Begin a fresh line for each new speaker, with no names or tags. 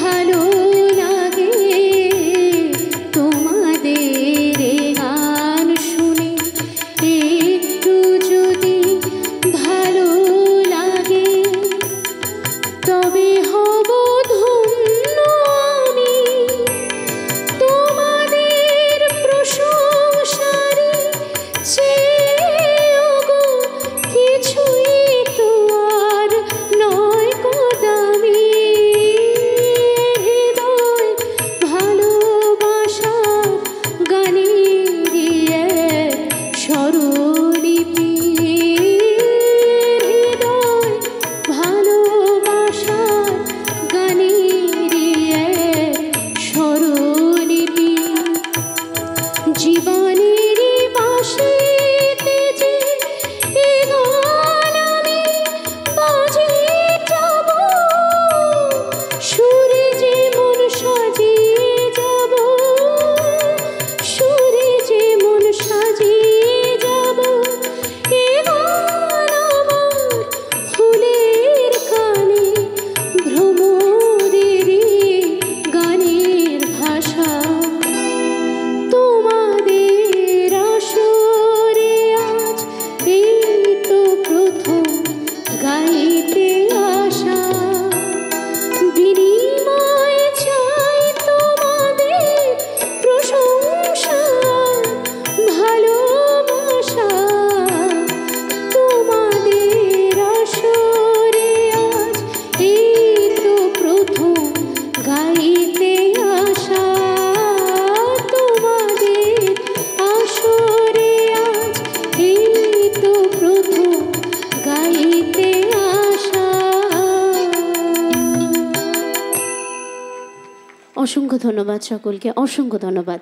ভালো লাগে তোমাদের গান শুনে, একটু যদি ভালো লাগে তবে হব ধন্য আমি তোমাদের প্রশংসারে চেয়েও গো কিছুই তো আর নয় গো দামি। হৃদয় ভালোবাসার গানের এক স্বরলিপি, হৃদয় ভালোবাসার গানের এক স্বরলিপি। জীবনের বাঁশিতে যে এ গান আমি বাজিয়ে যাব, সুরে যে মন সাজিয়ে যাব, সুরে যে মন সাজিয়ে যাব। এ গান আমার ফুলের কানে, ভ্রমরেরই গানের ভাষা। তোমাদের আসরে আজ এই তো প্রথম গাইতে আসা, বিনিময় চাই তোমাদের প্রশংসা ভালোবাসা। তোমাদের আসরে আজ এই তো প্রথম গাইতে আসা, তোমাদের আসরে আজ এই তো প্রথম গাইতে আসা। অসংখ্য ধন্যবাদ সকলকে, অসংখ্য ধন্যবাদ।